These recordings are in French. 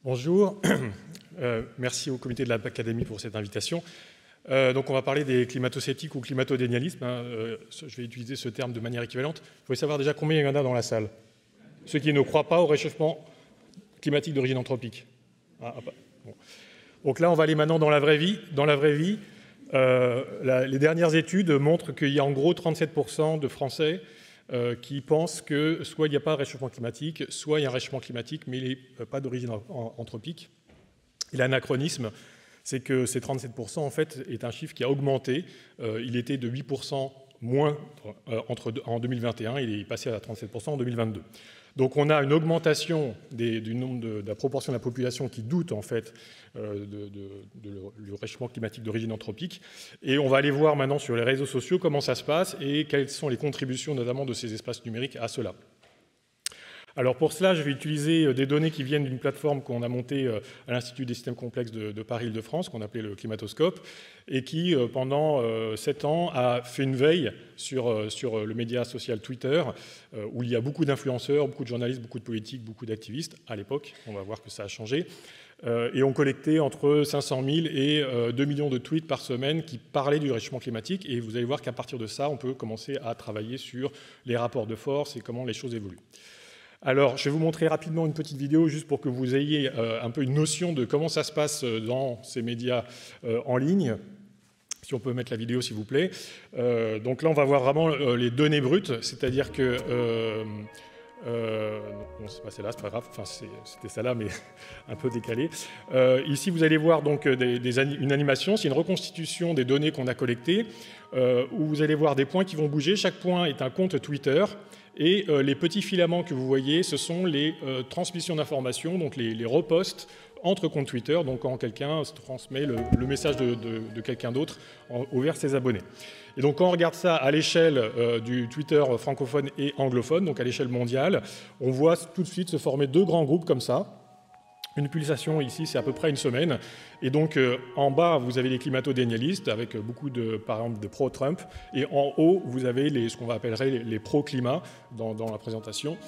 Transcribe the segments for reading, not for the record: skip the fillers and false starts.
Bonjour, merci au comité de l'Académie pour cette invitation. Donc on va parler des climato-sceptiques ou climato-dénialisme. Je vais utiliser ce terme de manière équivalente. Il faut savoir déjà combien il y en a dans la salle. Ceux qui ne croient pas au réchauffement climatique d'origine anthropique. Bon. Donc là, on va aller maintenant dans la vraie vie. Dans la vraie vie, les dernières études montrent qu'il y a en gros 37% de Français qui pensent que soit il n'y a pas de réchauffement climatique, soit il y a un réchauffement climatique, mais il n'est pas d'origine anthropique. Et l'anachronisme, c'est que ces 37% en fait est un chiffre qui a augmenté. Il était de 8% moins en 2021, il est passé à 37% en 2022. Donc on a une augmentation du nombre de la proportion de la population qui doute en fait du réchauffement climatique d'origine anthropique. Et on va aller voir maintenant sur les réseaux sociaux comment ça se passe et quelles sont les contributions notamment de ces espaces numériques à cela. Alors pour cela, je vais utiliser des données qui viennent d'une plateforme qu'on a montée à l'Institut des systèmes complexes de Paris-Île-de-France, qu'on appelait le Climatoscope, et qui, pendant 7 ans, a fait une veille sur le média social Twitter, où il y a beaucoup d'influenceurs, beaucoup de journalistes, beaucoup de politiques, beaucoup d'activistes, à l'époque. On va voir que ça a changé. Et on collectait entre 500 000 et 2 millions de tweets par semaine qui parlaient du réchauffement climatique. Et vous allez voir qu'à partir de ça, on peut commencer à travailler sur les rapports de force et comment les choses évoluent. Alors, je vais vous montrer rapidement une petite vidéo juste pour que vous ayez un peu une notion de comment ça se passe dans ces médias en ligne. Si on peut mettre la vidéo, s'il vous plaît. Donc là, on va voir vraiment les données brutes, c'est-à-dire que... bon, c'est pas celle-là, c'est pas grave, enfin, c'était celle-là, mais un peu décalée. Ici, vous allez voir donc une animation, c'est une reconstitution des données qu'on a collectées, où vous allez voir des points qui vont bouger. Chaque point est un compte Twitter. Et les petits filaments que vous voyez, ce sont les transmissions d'informations, donc les reposts entre comptes Twitter, donc quand quelqu'un transmet le message de quelqu'un d'autre vers ses abonnés. Et donc quand on regarde ça à l'échelle du Twitter francophone et anglophone, donc à l'échelle mondiale, on voit tout de suite se former deux grands groupes comme ça. Une pulsation ici, c'est à peu près une semaine. Et donc, en bas, vous avez les climato-dénialistes, avec beaucoup, par exemple, de pro-Trump. Et en haut, vous avez ce qu'on appellerait les pro-climat dans la présentation,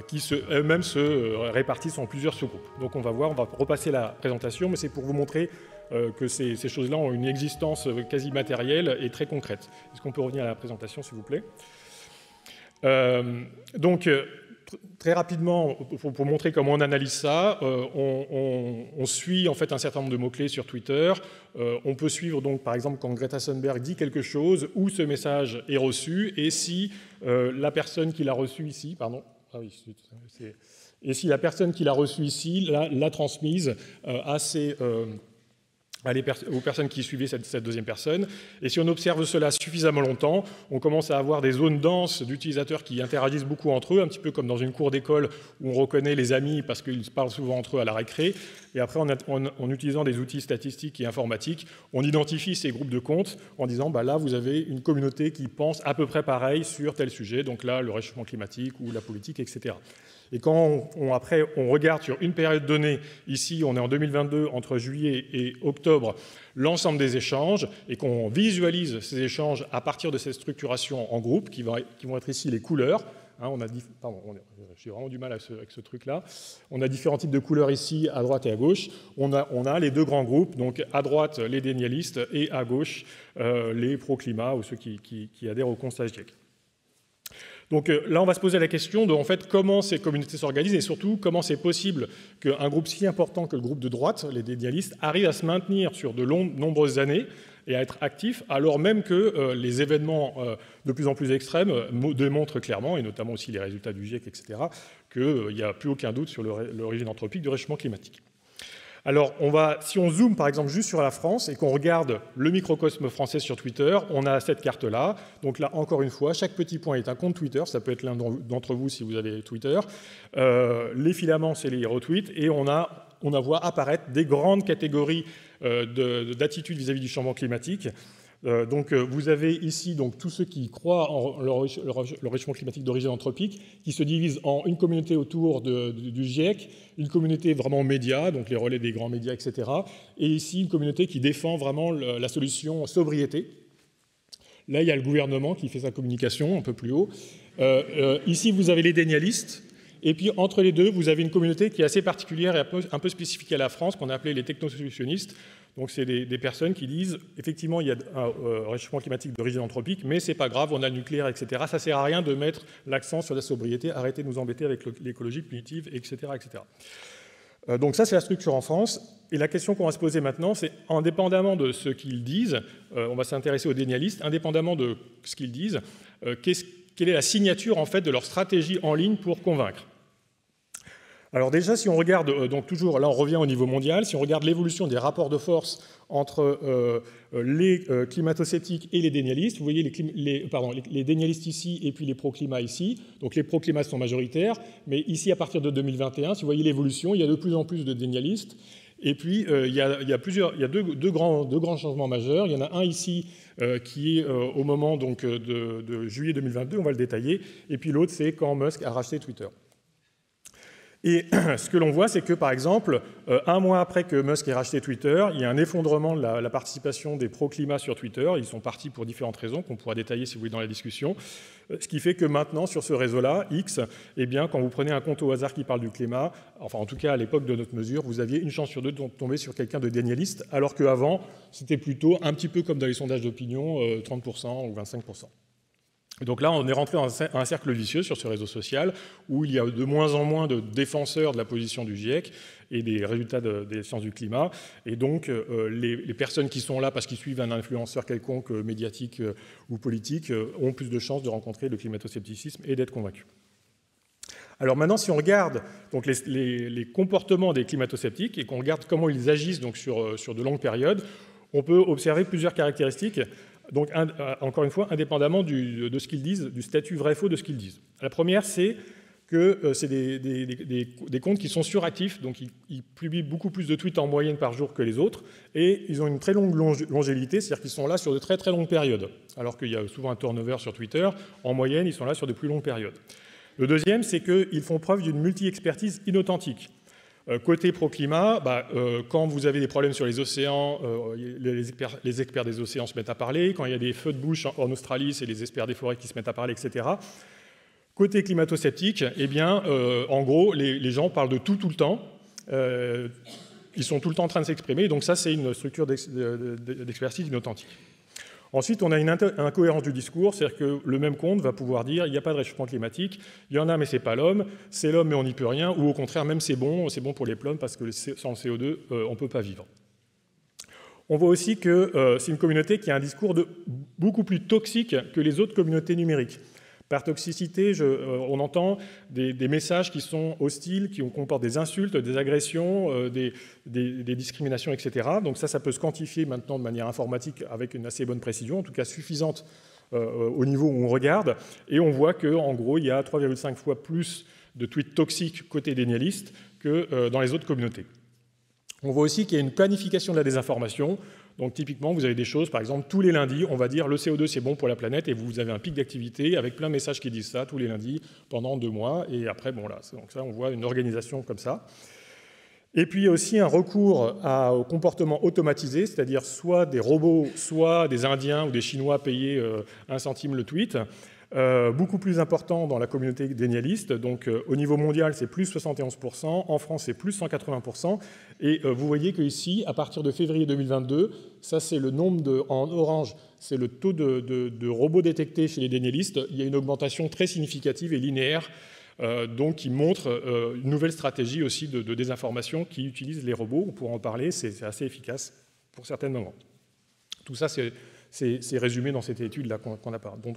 qui eux-mêmes se répartissent en plusieurs sous-groupes. Donc, on va repasser la présentation, mais c'est pour vous montrer que ces choses-là ont une existence quasi matérielle et très concrète. Est-ce qu'on peut revenir à la présentation, s'il vous plaît ? Très rapidement, pour montrer comment on analyse ça, on suit en fait un certain nombre de mots-clés sur Twitter. On peut suivre donc par exemple quand Greta Thunberg dit quelque chose, où ce message est reçu, et si la personne qui l'a reçu ici, et si la personne qui l'a reçu ici l'a transmise aux personnes qui suivaient cette deuxième personne. Et si on observe cela suffisamment longtemps, on commence à avoir des zones denses d'utilisateurs qui interagissent beaucoup entre eux, un petit peu comme dans une cour d'école où on reconnaît les amis parce qu'ils parlent souvent entre eux à la récré. Et après, en utilisant des outils statistiques et informatiques, on identifie ces groupes de comptes en disant bah là, vous avez une communauté qui pense à peu près pareil sur tel sujet, donc là, le réchauffement climatique ou la politique, etc. Et quand après on regarde sur une période donnée, ici on est en 2022, entre juillet et octobre, l'ensemble des échanges, et qu'on visualise ces échanges à partir de cette structuration en groupe, qui vont être ici les couleurs. J'ai vraiment du mal avec ce truc-là. On a différents types de couleurs ici, à droite et à gauche. On a les deux grands groupes, donc à droite les dénialistes et à gauche les pro-climat ou ceux qui adhèrent au constat GIEC. Donc là, on va se poser la question de en fait, comment ces communautés s'organisent et surtout comment c'est possible qu'un groupe si important que le groupe de droite, les dénialistes, arrive à se maintenir sur de nombreuses années et à être actif, alors même que les événements de plus en plus extrêmes démontrent clairement, et notamment aussi les résultats du GIEC, etc., qu'il n'y a plus aucun doute sur l'origine anthropique du réchauffement climatique. Alors, si on zoome par exemple juste sur la France et qu'on regarde le microcosme français sur Twitter, on a cette carte-là. Donc là, encore une fois, chaque petit point est un compte Twitter. Ça peut être l'un d'entre vous si vous avez Twitter. Les filaments, c'est les retweets. Et on voit apparaître des grandes catégories d'attitudes vis-à-vis du changement climatique. Donc vous avez ici donc, tous ceux qui croient en le réchauffement climatique d'origine anthropique, qui se divisent en une communauté autour du GIEC, une communauté vraiment média, donc les relais des grands médias, etc. Et ici, une communauté qui défend vraiment la solution sobriété. Là, il y a le gouvernement qui fait sa communication un peu plus haut. Ici, vous avez les dénialistes. Et puis, entre les deux, vous avez une communauté qui est assez particulière et un peu spécifique à la France, qu'on a appelé les technosolutionnistes. Donc, c'est des personnes qui disent, effectivement, il y a un réchauffement climatique d'origine anthropique, mais c'est pas grave, on a le nucléaire, etc. Ça sert à rien de mettre l'accent sur la sobriété, arrêtez de nous embêter avec l'écologie punitive, etc., etc. Donc ça, c'est la structure en France. Et la question qu'on va se poser maintenant, c'est, indépendamment de ce qu'ils disent, on va s'intéresser aux dénialistes, indépendamment de ce qu'ils disent, quelle est la signature, en fait, de leur stratégie en ligne pour convaincre? Alors déjà, si on regarde, donc toujours, là on revient au niveau mondial, si on regarde l'évolution des rapports de force entre les climato-sceptiques et les dénialistes, vous voyez les dénialistes ici et puis les pro-climat ici, donc les pro-climat sont majoritaires, mais ici à partir de 2021, si vous voyez l'évolution, il y a de plus en plus de dénialistes, et puis il y a deux grands changements majeurs, il y en a un ici qui est au moment donc, de juillet 2022, on va le détailler, et puis l'autre c'est quand Musk a racheté Twitter. Et ce que l'on voit, c'est que, par exemple, un mois après que Musk ait racheté Twitter, il y a un effondrement de la participation des pro-climat sur Twitter. Ils sont partis pour différentes raisons qu'on pourra détailler si vous voulez dans la discussion. Ce qui fait que maintenant, sur ce réseau-là, X, eh bien, quand vous prenez un compte au hasard qui parle du climat, enfin en tout cas à l'époque de notre mesure, vous aviez une chance sur deux de tomber sur quelqu'un de dénialiste, alors qu'avant, c'était plutôt un petit peu comme dans les sondages d'opinion, 30% ou 25%. Donc là, on est rentré dans un cercle vicieux sur ce réseau social où il y a de moins en moins de défenseurs de la position du GIEC et des résultats des sciences du climat. Et donc, les personnes qui sont là parce qu'ils suivent un influenceur quelconque, médiatique ou politique, ont plus de chances de rencontrer le climato-scepticisme et d'être convaincus. Alors maintenant, si on regarde donc, les comportements des climato-sceptiques et qu'on regarde comment ils agissent donc, sur de longues périodes, on peut observer plusieurs caractéristiques. Donc, encore une fois, indépendamment de ce qu'ils disent, du statut vrai-faux de ce qu'ils disent. La première, c'est que c'est des comptes qui sont suractifs, donc ils publient beaucoup plus de tweets en moyenne par jour que les autres, et ils ont une très longue longévité, c'est-à-dire qu'ils sont là sur de très très longues périodes, alors qu'il y a souvent un turnover sur Twitter, en moyenne, ils sont là sur de plus longues périodes. Le deuxième, c'est qu'ils font preuve d'une multi-expertise inauthentique. Côté pro-climat, quand vous avez des problèmes sur les océans, les experts des océans se mettent à parler. Quand il y a des feux de bouche en Australie, c'est les experts des forêts qui se mettent à parler, etc. Côté climato-sceptique, eh bien, en gros, les gens parlent de tout le temps. Ils sont tout le temps en train de s'exprimer. Donc ça, c'est une structure d'expertise inauthentique. Ensuite, on a une incohérence du discours, c'est-à-dire que le même compte va pouvoir dire il n'y a pas de réchauffement climatique, il y en a mais c'est pas l'homme, c'est l'homme mais on n'y peut rien, ou au contraire même c'est bon pour les plumes parce que sans le CO2, on ne peut pas vivre. On voit aussi que c'est une communauté qui a un discours beaucoup plus toxique que les autres communautés numériques. Par toxicité, on entend des messages qui sont hostiles, qui comportent des insultes, des agressions, des discriminations, etc. Donc ça peut se quantifier maintenant de manière informatique avec une assez bonne précision, en tout cas suffisante au niveau où on regarde. Et on voit qu'en gros, il y a 3,5 fois plus de tweets toxiques côté dénialiste que dans les autres communautés. On voit aussi qu'il y a une planification de la désinformation. Donc typiquement, vous avez des choses, par exemple, tous les lundis, on va dire le CO2 c'est bon pour la planète et vous avez un pic d'activité avec plein de messages qui disent ça tous les lundis pendant 2 mois. Et après, bon là, donc ça, on voit une organisation comme ça. Et puis il y a aussi un recours au comportement automatisé, c'est-à-dire soit des robots, soit des Indiens ou des Chinois payés 1 centime le tweet. Beaucoup plus important dans la communauté dénialiste. Donc au niveau mondial, c'est plus 71%, en France, c'est plus 180%. Et vous voyez qu'ici, à partir de février 2022, ça c'est le nombre en orange, c'est le taux de robots détectés chez les dénialistes. Il y a une augmentation très significative et linéaire, donc qui montre une nouvelle stratégie aussi de désinformation qui utilise les robots. On pourra en parler, c'est assez efficace pour certains moments. Tout ça, c'est résumé dans cette étude là dont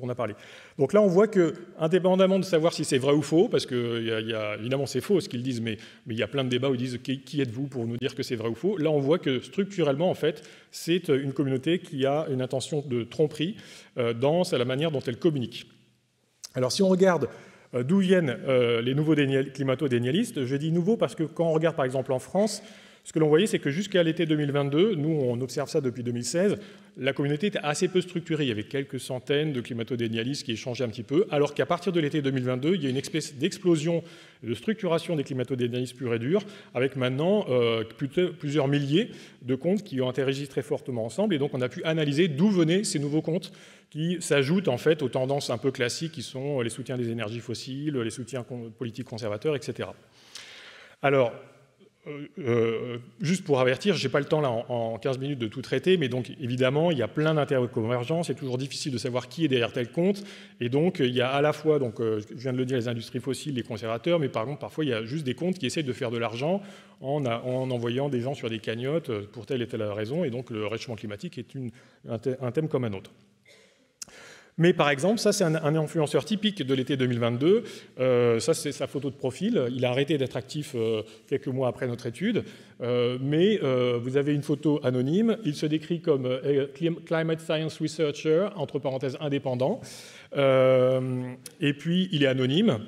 on a parlé. Donc là, on voit que, indépendamment de savoir si c'est vrai ou faux, parce que évidemment c'est faux ce qu'ils disent, mais il y a plein de débats où ils disent qui êtes-vous pour nous dire que c'est vrai ou faux. Là, on voit que structurellement, en fait, c'est une communauté qui a une intention de tromperie dans la manière dont elle communique. Alors, si on regarde d'où viennent les nouveaux climato-dénialistes, je dis nouveaux parce que quand on regarde par exemple en France, ce que l'on voyait, c'est que jusqu'à l'été 2022, nous on observe ça depuis 2016, la communauté était assez peu structurée. Il y avait quelques centaines de climato-dénialistes qui échangeaient un petit peu, alors qu'à partir de l'été 2022, il y a une espèce d'explosion de structuration des climato-dénialistes purs et durs, avec maintenant plusieurs milliers de comptes qui ont interagi très fortement ensemble. Et donc on a pu analyser d'où venaient ces nouveaux comptes qui s'ajoutent en fait aux tendances un peu classiques qui sont les soutiens des énergies fossiles, les soutiens politiques conservateurs, etc. Alors, juste pour avertir, je n'ai pas le temps là en 15 minutes de tout traiter, mais donc évidemment il y a plein d'intérêts de convergence, c'est toujours difficile de savoir qui est derrière tel compte, et donc il y a à la fois, donc, je viens de le dire, les industries fossiles, les conservateurs, mais par contre parfois il y a juste des comptes qui essaient de faire de l'argent en envoyant des gens sur des cagnottes pour telle et telle raison, et donc le réchauffement climatique est un thème comme un autre. Mais par exemple, ça c'est un influenceur typique de l'été 2022, ça c'est sa photo de profil, il a arrêté d'être actif quelques mois après notre étude, mais vous avez une photo anonyme, il se décrit comme Climate Science Researcher, entre parenthèses indépendant, et puis il est anonyme.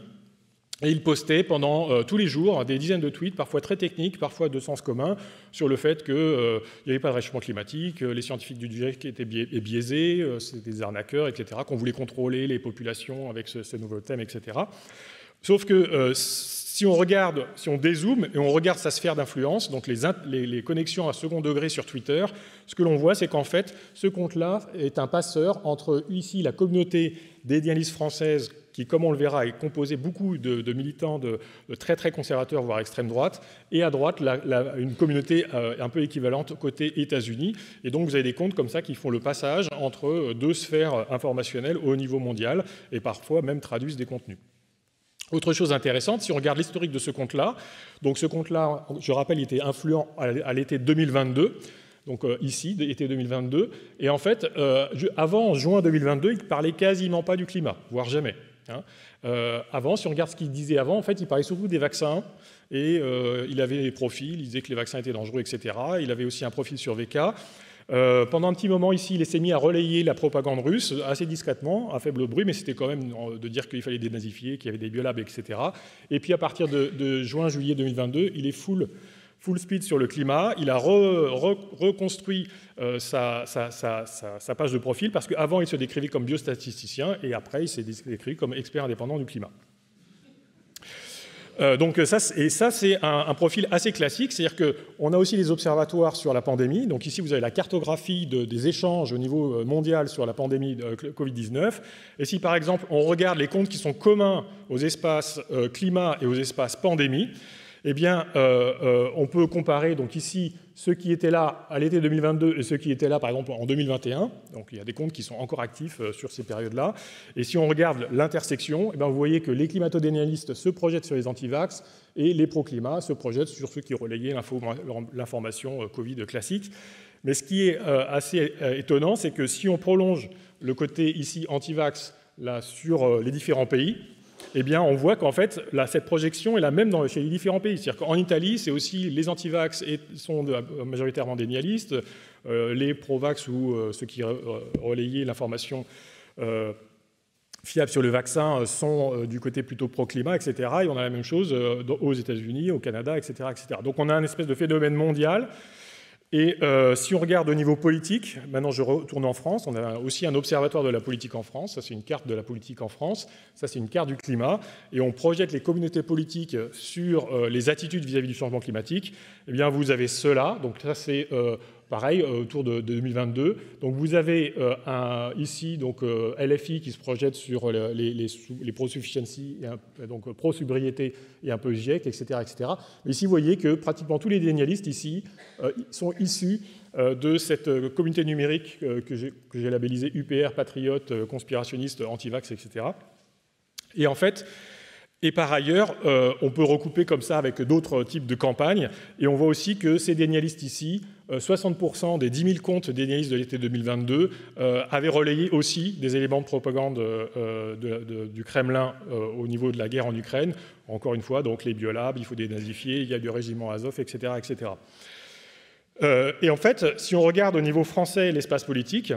Et il postait pendant tous les jours des dizaines de tweets, parfois très techniques, parfois de sens commun, sur le fait qu'il n'y avait pas de réchauffement climatique, les scientifiques du GIEC étaient biaisés, c'était des arnaqueurs, etc., qu'on voulait contrôler les populations avec ce nouveau thème, etc. Sauf que si on dézoome et on regarde sa sphère d'influence, donc les connexions à second degré sur Twitter, ce que l'on voit, c'est qu'en fait, ce compte-là est un passeur entre, ici, la communauté d'idéalistes françaises qui, comme on le verra, est composé beaucoup de militants de très très conservateurs, voire extrême droite, et à droite, une communauté un peu équivalente côté États-Unis. Et donc vous avez des comptes comme ça qui font le passage entre deux sphères informationnelles au niveau mondial, et parfois même traduisent des contenus. Autre chose intéressante, si on regarde l'historique de ce compte-là, donc ce compte-là, je rappelle, il était influent à l'été 2022, donc ici, été 2022, et en fait, avant juin 2022, il ne parlait quasiment pas du climat, voire jamais. Avant, si on regarde ce qu'il disait avant, en fait, il parlait surtout des vaccins, et il avait des profils, il disait que les vaccins étaient dangereux, etc. Il avait aussi un profil sur VK. Pendant un petit moment ici, il s'est mis à relayer la propagande russe assez discrètement, à faible bruit, mais c'était quand même de dire qu'il fallait dénazifier, qu'il y avait des biolabs, etc. Et puis à partir de juin-juillet 2022, il est full speed sur le climat. Il a reconstruit sa page de profil parce qu'avant, il se décrivait comme biostatisticien et après, il s'est décrit comme expert indépendant du climat. Donc ça, c'est un profil assez classique, c'est-à-dire qu'on a aussi les observatoires sur la pandémie. Donc ici, vous avez la cartographie des échanges au niveau mondial sur la pandémie de Covid-19. Et si, par exemple, on regarde les comptes qui sont communs aux espaces climat et aux espaces pandémie, eh bien, on peut comparer donc ici ceux qui étaient là à l'été 2022 et ceux qui étaient là, par exemple, en 2021. Donc, il y a des comptes qui sont encore actifs sur ces périodes-là. Et si on regarde l'intersection, eh bien, vous voyez que les climatodénialistes se projettent sur les antivax et les pro-climat se projettent sur ceux qui relayaient l'information Covid classique. Mais ce qui est assez étonnant, c'est que si on prolonge le côté ici antivax là, sur les différents pays, eh bien, on voit qu'en fait, cette projection est la même chez les différents pays. C'est-à-dire qu'en Italie, c'est aussi les antivax sont majoritairement dénialistes, les pro-vax ou ceux qui relayaient l'information fiable sur le vaccin sont du côté plutôt pro-climat, etc. Et on a la même chose aux États-Unis, au Canada, etc., etc. Donc on a un espèce de phénomène mondial. Et si on regarde au niveau politique, maintenant je retourne en France, on a aussi un observatoire de la politique en France, ça c'est une carte de la politique en France, ça c'est une carte du climat, et on projette les communautés politiques sur les attitudes vis-à-vis du changement climatique. Eh bien vous avez cela, donc ça c'est pareil, autour de 2022. Donc vous avez ici donc, LFI qui se projette sur les pro-sufficiency, donc pro-sobriété et un peu GIEC, etc., etc. Mais ici, vous voyez que pratiquement tous les dénialistes ici sont issus de cette communauté numérique que j'ai labellisée UPR, patriote, conspirationniste, anti-vax, etc. Et en fait, et par ailleurs, on peut recouper comme ça avec d'autres types de campagnes. Et on voit aussi que ces dénialistes ici, 60% des 10 000 comptes dénialistes de l'été 2022 avaient relayé aussi des éléments de propagande du Kremlin au niveau de la guerre en Ukraine. Encore une fois, donc les biolabs, il faut dénazifier, il y a du régiment Azov, etc., etc. Et en fait, si on regarde au niveau français l'espace politique,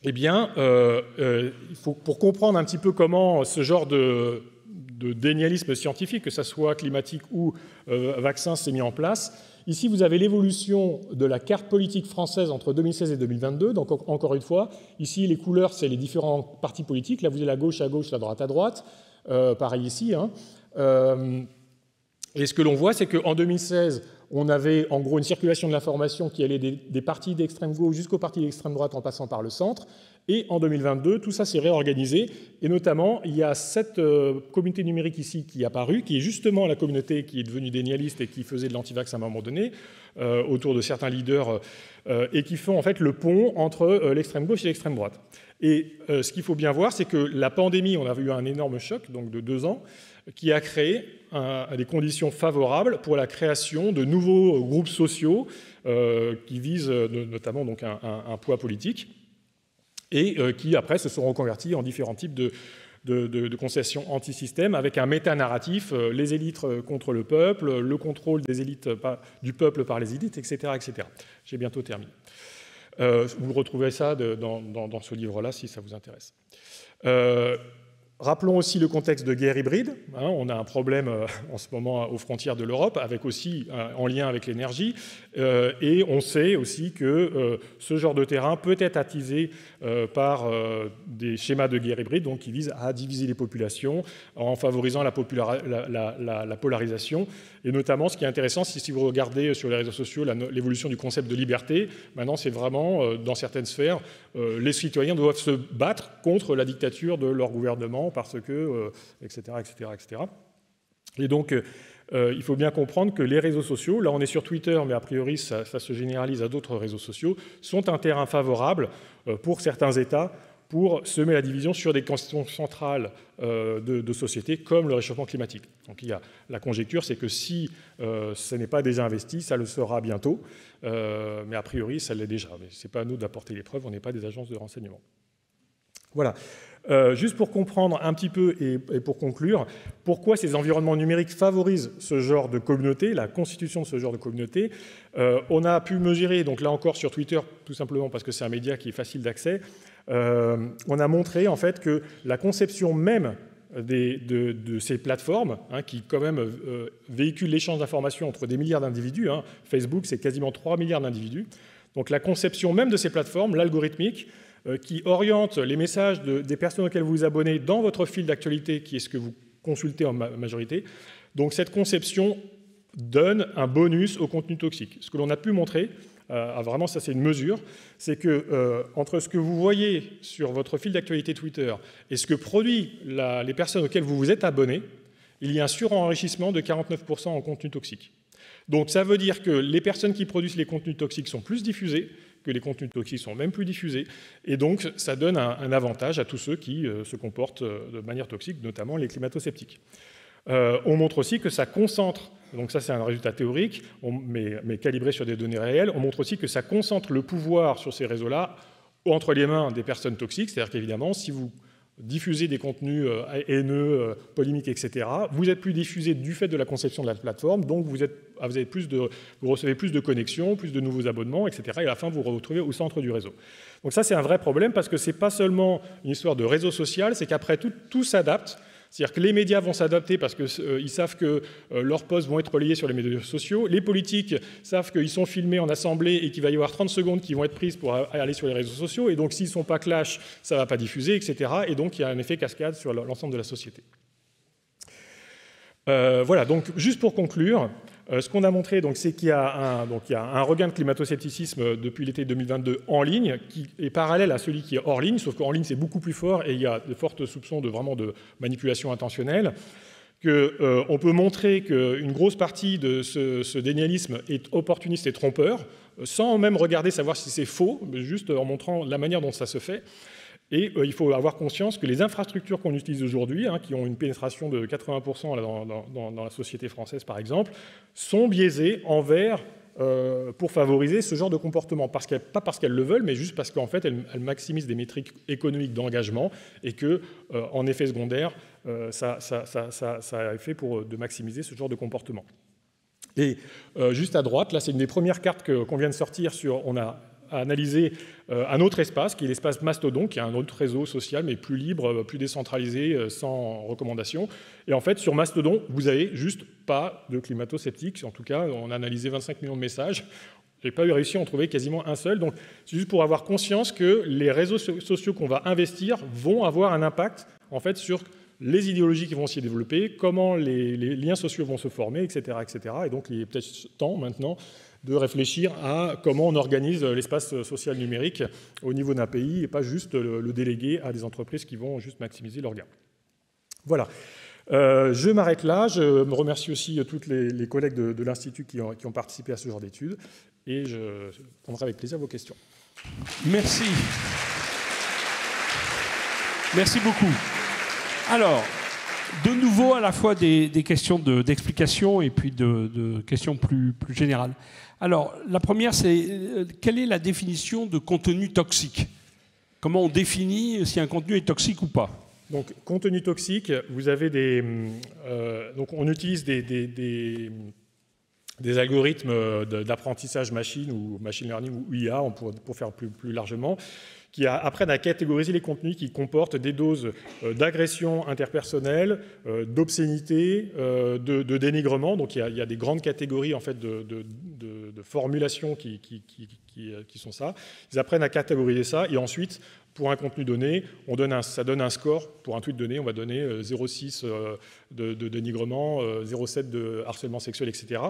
eh bien, il faut, pour comprendre un petit peu comment ce genre de dénialisme scientifique, que ce soit climatique ou vaccin, s'est mis en place. Ici, vous avez l'évolution de la carte politique française entre 2016 et 2022. Donc, encore une fois, ici, les couleurs, c'est les différents partis politiques. Là, vous avez la gauche à gauche, la droite à droite. Pareil ici. Hein. Et ce que l'on voit, c'est qu'en 2016, on avait en gros une circulation de l'information qui allait des partis d'extrême gauche jusqu'aux partis d'extrême droite en passant par le centre. Et en 2022, tout ça s'est réorganisé. Et notamment, il y a cette communauté numérique ici qui est apparue, qui est justement la communauté qui est devenue dénialiste et qui faisait de l'antivax à un moment donné, autour de certains leaders, et qui font en fait le pont entre l'extrême gauche et l'extrême droite. Et ce qu'il faut bien voir, c'est que la pandémie, on a eu un énorme choc, donc de 2 ans, qui a créé des conditions favorables pour la création de nouveaux groupes sociaux qui visent notamment donc un poids politique et qui après se sont reconvertis en différents types de concessions anti-système avec un méta-narratif, les élites contre le peuple, le contrôle des élites du peuple par les élites, etc. etc. J'ai bientôt terminé. Vous retrouvez ça dans ce livre-là si ça vous intéresse. Rappelons aussi le contexte de guerre hybride. On a un problème en ce moment aux frontières de l'Europe, avec aussi en lien avec l'énergie. Et on sait aussi que ce genre de terrain peut être attisé par des schémas de guerre hybride, donc qui visent à diviser les populations en favorisant la polarisation. Et notamment, ce qui est intéressant, c'est si vous regardez sur les réseaux sociaux l'évolution du concept de liberté, maintenant c'est vraiment, dans certaines sphères, les citoyens doivent se battre contre la dictature de leur gouvernement parce que, etc., etc., etc. Et donc, il faut bien comprendre que les réseaux sociaux, là on est sur Twitter, mais a priori ça se généralise à d'autres réseaux sociaux, sont un terrain favorable pour certains États pour semer la division sur des questions centrales de société, comme le réchauffement climatique. Donc il y a la conjecture, c'est que si ce n'est pas déjà investi, ça le sera bientôt, mais a priori ça l'est déjà. Mais ce n'est pas à nous d'apporter les preuves, on n'est pas des agences de renseignement. Voilà. Juste pour comprendre un petit peu et pour conclure, pourquoi ces environnements numériques favorisent ce genre de communauté, la constitution de ce genre de communauté. On a pu mesurer, donc là encore sur Twitter, tout simplement parce que c'est un média qui est facile d'accès, on a montré en fait que la conception même de ces plateformes, qui quand même véhiculent l'échange d'informations entre des milliards d'individus, Facebook c'est quasiment 3 milliards d'individus, donc la conception même de ces plateformes, l'algorithmique, qui oriente les messages des personnes auxquelles vous vous abonnez dans votre fil d'actualité, qui est ce que vous consultez en majorité. Donc cette conception donne un bonus au contenu toxique. Ce que l'on a pu montrer, vraiment ça c'est une mesure, c'est que entre ce que vous voyez sur votre fil d'actualité Twitter et ce que produisent les personnes auxquelles vous vous êtes abonné, il y a un surenrichissement de 49% en contenu toxique. Donc ça veut dire que les personnes qui produisent les contenus toxiques sont plus diffusées, que les contenus toxiques sont même plus diffusés, et donc ça donne un avantage à tous ceux qui se comportent de manière toxique, notamment les climato-sceptiques. On montre aussi que ça concentre, donc ça c'est un résultat théorique, mais calibré sur des données réelles, on montre aussi que ça concentre le pouvoir sur ces réseaux-là entre les mains des personnes toxiques, c'est-à-dire qu'évidemment, si vous diffusez des contenus haineux, polémiques, etc., vous êtes plus diffusé du fait de la conception de la plateforme, donc vous recevez plus de connexions, plus de nouveaux abonnements, etc., et à la fin, vous vous retrouvez au centre du réseau. Donc ça, c'est un vrai problème, parce que ce n'est pas seulement une histoire de réseau social, c'est qu'après, tout s'adapte. C'est-à-dire que les médias vont s'adapter parce qu'ils savent que leurs posts vont être relayés sur les médias sociaux. Les politiques savent qu'ils sont filmés en assemblée et qu'il va y avoir 30 secondes qui vont être prises pour aller sur les réseaux sociaux. Et donc, s'ils ne sont pas clash, ça ne va pas diffuser, etc. Et donc, il y a un effet cascade sur l'ensemble de la société. Voilà, donc juste pour conclure, ce qu'on a montré, c'est qu'il y a un regain de climato-scepticisme depuis l'été 2022 en ligne, qui est parallèle à celui qui est hors ligne, sauf qu'en ligne c'est beaucoup plus fort et il y a de fortes soupçons de manipulation intentionnelle. On peut montrer qu'une grosse partie de ce dénialisme est opportuniste et trompeur, sans même regarder savoir si c'est faux, mais juste en montrant la manière dont ça se fait. Et il faut avoir conscience que les infrastructures qu'on utilise aujourd'hui, qui ont une pénétration de 80% dans la société française par exemple, sont biaisées pour favoriser ce genre de comportement. Pas parce qu'elles le veulent, mais juste parce qu'en fait, elles maximisent des métriques économiques d'engagement et qu'en effet secondaire, ça a effet de maximiser ce genre de comportement. Et juste à droite, là c'est une des premières cartes qu'on vient de sortir on a analysé un autre espace, qui est l'espace Mastodon, qui est un autre réseau social, mais plus libre, plus décentralisé, sans recommandation. Et en fait, sur Mastodon, vous n'avez juste pas de climato-sceptiques. En tout cas, on a analysé 25 millions de messages. Je n'ai pas réussi à en trouver quasiment un seul. Donc, c'est juste pour avoir conscience que les réseaux sociaux qu'on va investir vont avoir un impact, en fait, sur les idéologies qui vont s'y développer, comment les liens sociaux vont se former, etc., etc. Et donc, il est peut-être temps maintenant de réfléchir à comment on organise l'espace social numérique au niveau d'un pays et pas juste le déléguer à des entreprises qui vont juste maximiser leurs gains. Voilà. Je m'arrête là. Je me remercie aussi tous les collègues de l'Institut qui ont participé à ce genre d'études et je prendrai avec plaisir vos questions. Merci. Merci beaucoup. Alors, de nouveau, à la fois des questions d'explication et puis de questions plus générales. Alors, la première, c'est quelle est la définition de contenu toxique? Comment on définit si un contenu est toxique ou pas? Donc, contenu toxique, vous avez donc on utilise des algorithmes d'apprentissage machine ou machine learning ou IA, pour faire plus largement, qui apprennent à catégoriser les contenus qui comportent des doses d'agression interpersonnelle, d'obscénité, de dénigrement. Donc il y a des grandes catégories en fait, de formulations qui sont ça. Ils apprennent à catégoriser ça et ensuite, pour un contenu donné, ça donne un score. Pour un tweet donné, on va donner 0,6 de dénigrement, 0,7 de harcèlement sexuel, etc.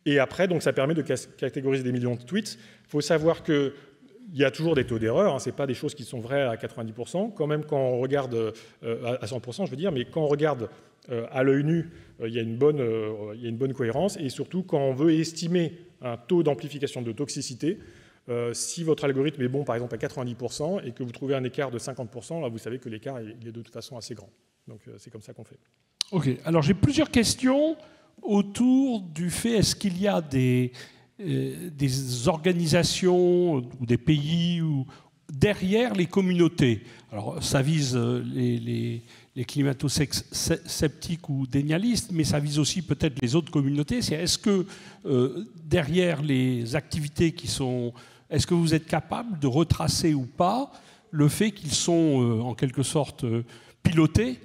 Et après, donc, ça permet de catégoriser des millions de tweets. Il faut savoir qu'il y a toujours des taux d'erreur, hein, ce n'est pas des choses qui sont vraies à 90%, quand même quand on regarde à 100%, je veux dire, mais quand on regarde à l'œil nu, il y a une bonne cohérence, et surtout quand on veut estimer un taux d'amplification de toxicité, si votre algorithme est bon, par exemple, à 90%, et que vous trouvez un écart de 50%, là, vous savez que l'écart est de toute façon assez grand. Donc, c'est comme ça qu'on fait. OK. Alors, j'ai plusieurs questions autour du fait, est-ce qu'il y a des organisations ou des pays derrière les communautés? Alors, ça vise les climato-sceptiques ou dénialistes, mais ça vise aussi peut-être les autres communautés. Est-ce que derrière les activités qui sont... Est-ce que vous êtes capable de retracer ou pas le fait qu'ils sont en quelque sorte pilotés,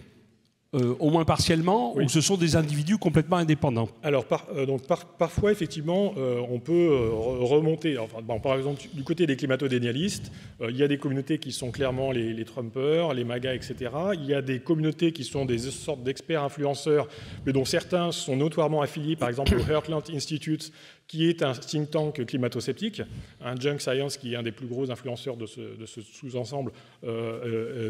au moins partiellement, oui, ou ce sont des individus complètement indépendants? Alors, parfois, effectivement, on peut remonter. Enfin, bon, par exemple, du côté des climato-dénialistes, il y a des communautés qui sont clairement les Trumpers, les MAGA, etc. Il y a des communautés qui sont des sortes d'experts influenceurs, mais dont certains sont notoirement affiliés, par exemple, au Heartland Institute, qui est un think tank climato-sceptique. Un Junk Science, qui est un des plus gros influenceurs de ce sous-ensemble,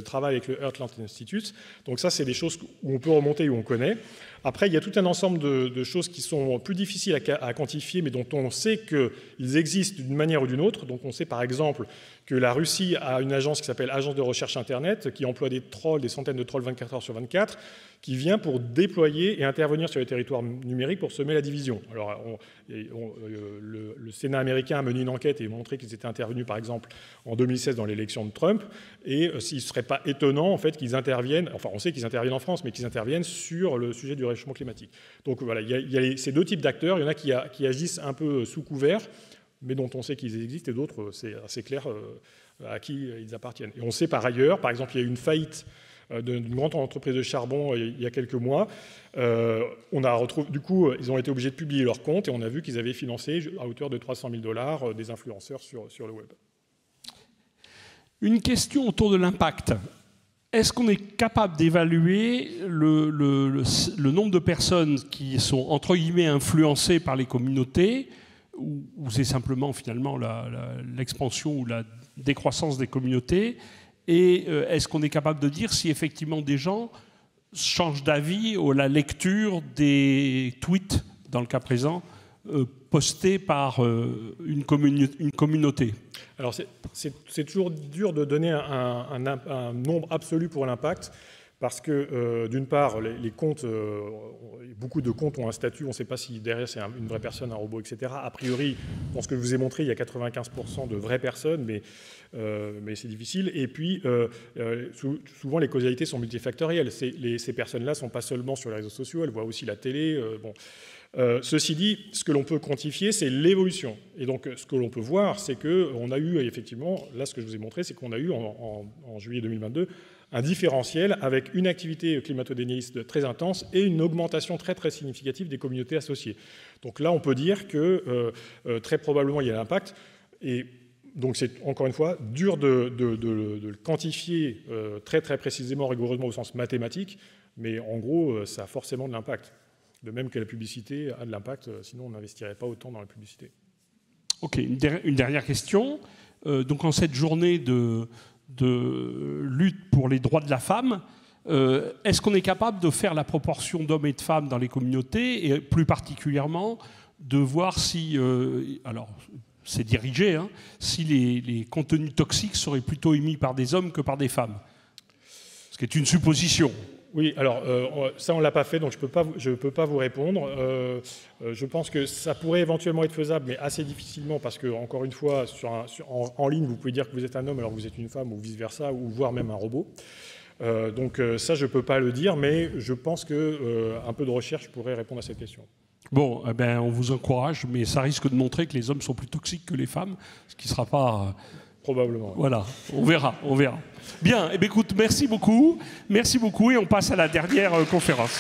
travaille avec le Heartland Institute. Donc ça, c'est des choses où on peut remonter, où on connaît. Après, il y a tout un ensemble de choses qui sont plus difficiles à quantifier, mais dont on sait qu'ils existent d'une manière ou d'une autre. Donc on sait par exemple que la Russie a une agence qui s'appelle Agence de recherche Internet, qui emploie des trolls, des centaines de trolls 24 heures sur 24, qui vient pour déployer et intervenir sur les territoires numériques pour semer la division. Alors, le Sénat américain a mené une enquête et montré qu'ils étaient intervenus, par exemple, en 2016 dans l'élection de Trump, et s'il ne serait pas étonnant, en fait, qu'ils interviennent, enfin, on sait qu'ils interviennent en France, mais qu'ils interviennent sur le sujet du réchauffement climatique. Donc, voilà, il y a ces deux types d'acteurs. Il y en a qui agissent un peu sous couvert, mais dont on sait qu'ils existent, et d'autres, c'est assez clair à qui ils appartiennent. Et on sait par ailleurs, par exemple, il y a eu une faillite d'une grande entreprise de charbon il y a quelques mois. On a retrouvé, du coup, ils ont été obligés de publier leurs comptes et on a vu qu'ils avaient financé à hauteur de 300 000 $ des influenceurs sur le web. Une question autour de l'impact. Est-ce qu'on est capable d'évaluer le nombre de personnes qui sont, entre guillemets, influencées par les communautés, ou c'est simplement, finalement, l'expansion ou la décroissance des communautés? Et est-ce qu'on est capable de dire si effectivement des gens changent d'avis à la lecture des tweets, dans le cas présent, postés par une communauté? Alors c'est toujours dur de donner un nombre absolu pour l'impact, parce que d'une part, les comptes, beaucoup de comptes ont un statut, on ne sait pas si derrière c'est une vraie personne, un robot, etc. A priori, dans ce que je vous ai montré, il y a 95% de vraies personnes, mais c'est difficile. Et puis, souvent, les causalités sont multifactorielles. Ces personnes-là ne sont pas seulement sur les réseaux sociaux, elles voient aussi la télé. Ceci dit, ce que l'on peut quantifier, c'est l'évolution. Et donc, ce que l'on peut voir, c'est qu'on a eu, effectivement, là, ce que je vous ai montré, c'est qu'on a eu, en juillet 2022, un différentiel avec une activité climato-dénialiste très intense et une augmentation très, très significative des communautés associées. Donc là, on peut dire que très probablement, il y a l'impact. Et Donc c'est, encore une fois, dur de le quantifier très très précisément, rigoureusement au sens mathématique, mais en gros, ça a forcément de l'impact. De même que la publicité a de l'impact, sinon on n'investirait pas autant dans la publicité. Ok, une dernière question. Donc en cette journée de lutte pour les droits de la femme, est-ce qu'on est capable de faire la proportion d'hommes et de femmes dans les communautés, et plus particulièrement de voir si, alors c'est dirigé, hein, si les contenus toxiques seraient plutôt émis par des hommes que par des femmes? Ce qui est une supposition. Oui, alors ça on ne l'a pas fait, donc je ne peux pas vous répondre. Je pense que ça pourrait éventuellement être faisable, mais assez difficilement, parce que, encore une fois, en ligne, vous pouvez dire que vous êtes un homme alors que vous êtes une femme, ou vice-versa, ou voire même un robot. Donc ça, je ne peux pas le dire, mais je pense qu'un peu de recherche pourrait répondre à cette question. Bon, eh ben, on vous encourage, mais ça risque de montrer que les hommes sont plus toxiques que les femmes, ce qui ne sera pas... Probablement. Voilà, on verra. Bien, eh bien, écoute, merci beaucoup, et on passe à la dernière conférence.